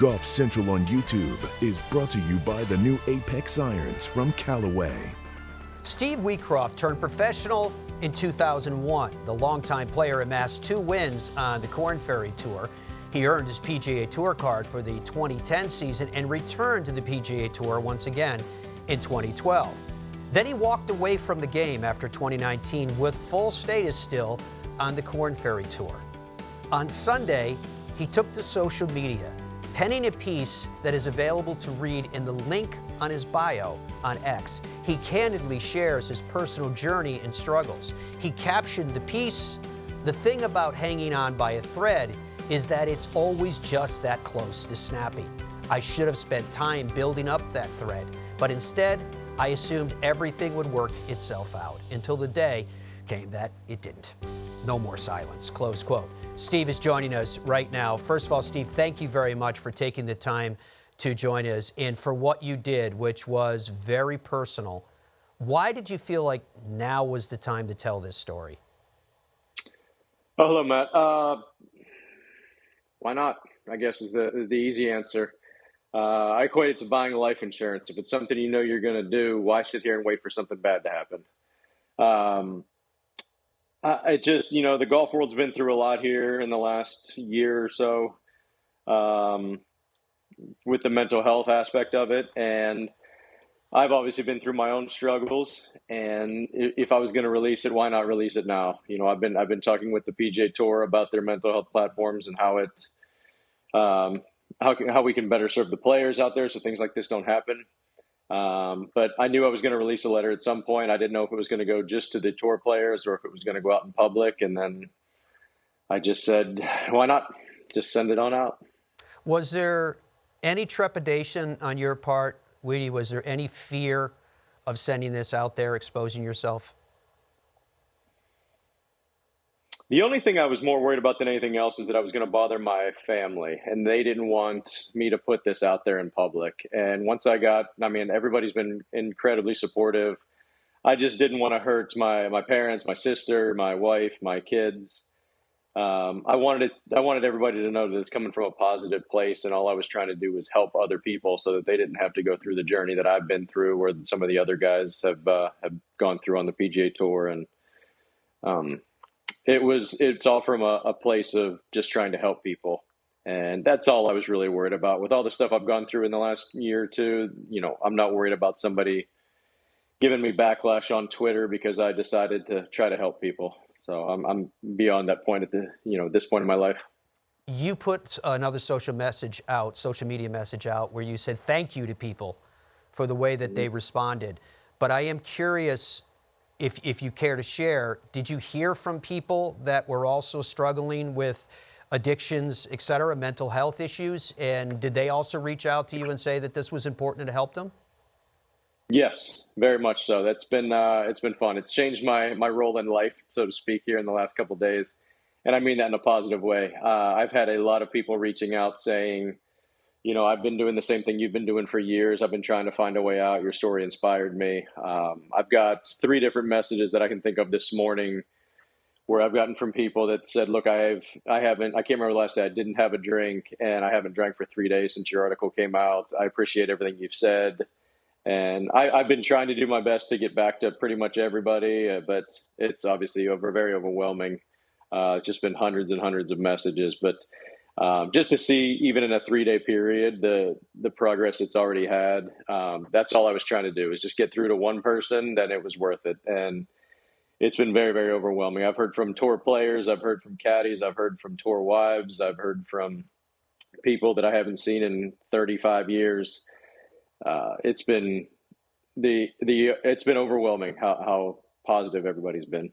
Golf Central on YouTube is brought to you by the new Apex irons from Callaway. Steve Wheatcroft turned professional in 2001. The longtime player amassed 2 wins on the Korn Ferry Tour. He earned his PGA Tour card for the 2010 season and returned to the PGA Tour once again in 2012. Then he walked away from the game after 2019 with full status still on the Korn Ferry Tour. On Sunday, he took to social media, penning a piece that is available to read in the link on his bio on X. He candidly shares his personal journey and struggles. He captioned the piece, "The thing about hanging on by a thread is that it's always just that close to snapping. I should have spent time building up that thread, but instead, I assumed everything would work itself out until the day came that it didn't. No more silence," close quote. Steve is joining us right now. First of all, Steve, thank you very much for taking the time to join us and for what you did, which was very personal. Why did you feel like now was the time to tell this story? Oh, hello, Matt. Why not? I guess is the easy answer. I equate it to buying life insurance. If it's something you know you're going to do, why sit here and wait for something bad to happen? I just, the golf world's been through a lot here in the last year or so with the mental health aspect of it. And I've obviously been through my own struggles. And if I was going to release it, why not release it now? I've been talking with the PGA Tour about their mental health platforms and how how we can better serve the players out there so things like this don't happen. But I knew I was going to release a letter at some point. I didn't know if it was going to go just to the tour players or if it was going to go out in public. And then I just said, why not just send it on out? Was there any trepidation on your part, Wheatie? Was there any fear of sending this out there, exposing yourself? The only thing I was more worried about than anything else is that I was going to bother my family, and they didn't want me to put this out there in public. And once everybody's been incredibly supportive. I just didn't want to hurt my parents, my sister, my wife, my kids. I wanted everybody to know that it's coming from a positive place, and all I was trying to do was help other people so that they didn't have to go through the journey that I've been through, or some of the other guys have gone through on the PGA Tour. And it's all from a place of just trying to help people. And that's all I was really worried about. With all the stuff I've gone through in the last year or two, I'm not worried about somebody giving me backlash on Twitter because I decided to try to help people. So I'm beyond that point at this point in my life. You put another social media message out where you said thank you to people for the way that they responded. But I am curious, if you care to share, did you hear from people that were also struggling with addictions, et cetera, mental health issues? And did they also reach out to you and say that this was important to help them? Yes, very much so. That's been it's been fun. It's changed my role in life, so to speak, here in the last couple of days. And I mean that in a positive way. I've had a lot of people reaching out saying, I've been doing the same thing you've been doing for years. I've been trying to find a way out. Your story inspired me. I've got 3 different messages that I can think of this morning where I've gotten from people that said, look, I can't remember the last day, I didn't have a drink, and I haven't drank for 3 days since your article came out. I appreciate everything you've said. And I've been trying to do my best to get back to pretty much everybody, but it's obviously very overwhelming. It's just been hundreds and hundreds of messages. But just to see, even in a 3-day period, the progress it's already had, that's all I was trying to do, is just get through to one person, then it was worth it. And it's been very, very overwhelming. I've heard from tour players, I've heard from caddies, I've heard from tour wives, I've heard from people that I haven't seen in 35 years. It's been it's been overwhelming how positive everybody's been.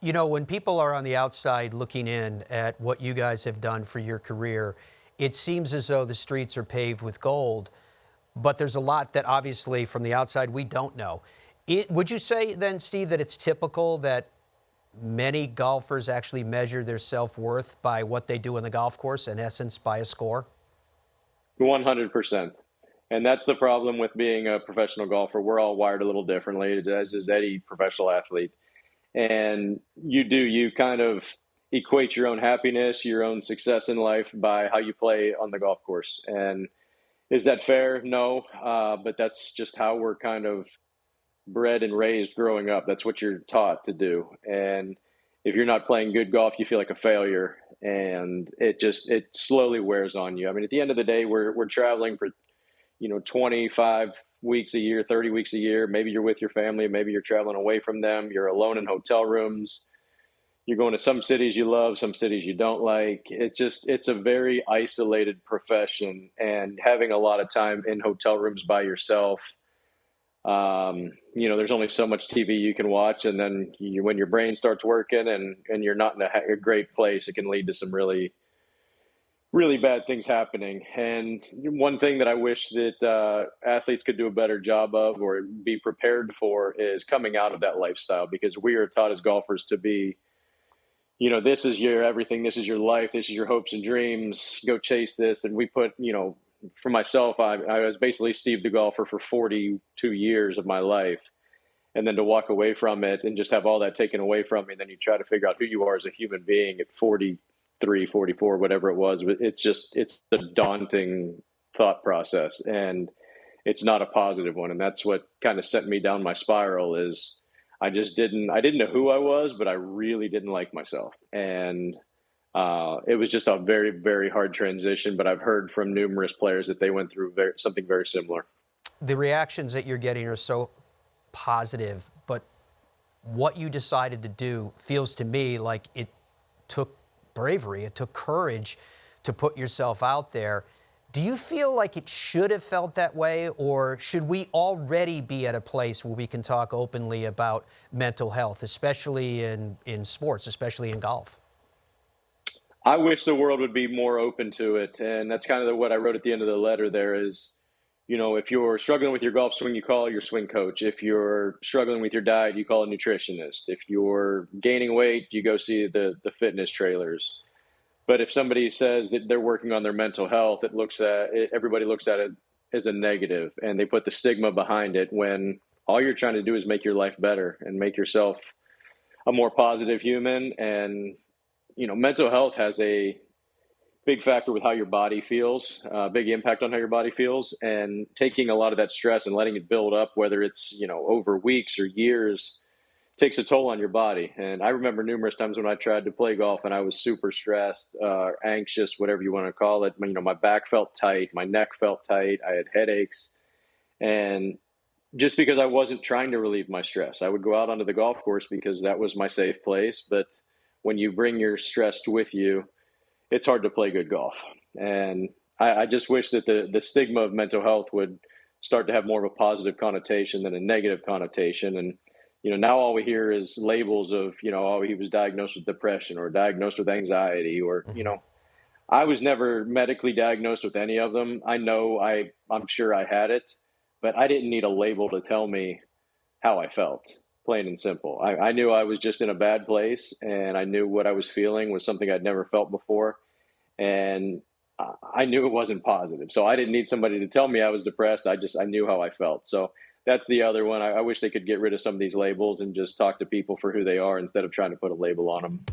When people are on the outside looking in at what you guys have done for your career, it seems as though the streets are paved with gold, but there's a lot that obviously from the outside we don't know. Would you say then, Steve, that it's typical that many golfers actually measure their self-worth by what they do on the golf course, in essence, by a score? 100%. And that's the problem with being a professional golfer. We're all wired a little differently, as is any professional athlete. And you kind of, equate your own happiness, your own success in life by how you play on the golf course. And is that fair? No. But that's just how we're kind of bred and raised growing up. That's what you're taught to do. And if you're not playing good golf, you feel like a failure, and it slowly wears on you. I mean, at the end of the day, we're traveling for 25 weeks a year, 30 weeks a year. Maybe you're with your family, maybe you're traveling away from them. You're alone in hotel rooms. You're going to some cities you love, some cities you don't like. It's a very isolated profession, and having a lot of time in hotel rooms by yourself. There's only so much TV you can watch, and then when your brain starts working and you're not in a great place, it can lead to some really, really bad things happening. And one thing that I wish that athletes could do a better job of or be prepared for is coming out of that lifestyle, because we are taught as golfers to be, this is your everything, this is your life, this is your hopes and dreams, go chase this. And we put, for myself, I was basically Steve the golfer for 42 years of my life. And then to walk away from it and just have all that taken away from me, and then you try to figure out who you are as a human being at 43, 44, whatever it was. It's a daunting thought process, and it's not a positive one. And that's what kind of sent me down my spiral. Is I didn't know who I was, but I really didn't like myself. And it was just a very, very hard transition, but I've heard from numerous players that they went through something very similar. The reactions that you're getting are so positive, but what you decided to do feels to me like it took bravery, it took courage to put yourself out there. Do you feel like it should have felt that way, or should we already be at a place where we can talk openly about mental health, especially in sports, especially in golf? I wish the world would be more open to it. And that's kind of what I wrote at the end of the letter there is, if you're struggling with your golf swing, you call your swing coach. If you're struggling with your diet, you call a nutritionist. If you're gaining weight, you go see the fitness trailers. But if somebody says that they're working on their mental health, everybody looks at it as a negative, and they put the stigma behind it, when all you're trying to do is make your life better and make yourself a more positive human. And mental health has a big factor with how your body feels, big impact on how your body feels, and taking a lot of that stress and letting it build up, whether it's, over weeks or years, takes a toll on your body. And I remember numerous times when I tried to play golf and I was super stressed, anxious, whatever you want to call it. My back felt tight, my neck felt tight, I had headaches. And just because I wasn't trying to relieve my stress, I would go out onto the golf course because that was my safe place. But when you bring your stress with you, it's hard to play good golf. And I just wish that the stigma of mental health would start to have more of a positive connotation than a negative connotation. And, now all we hear is labels of, oh, he was diagnosed with depression or diagnosed with anxiety, or, I was never medically diagnosed with any of them. I'm sure I had it, but I didn't need a label to tell me how I felt. Plain and simple. I knew I was just in a bad place, and I knew what I was feeling was something I'd never felt before. And I knew it wasn't positive. So I didn't need somebody to tell me I was depressed. I knew how I felt. So that's the other one. I wish they could get rid of some of these labels and just talk to people for who they are instead of trying to put a label on them.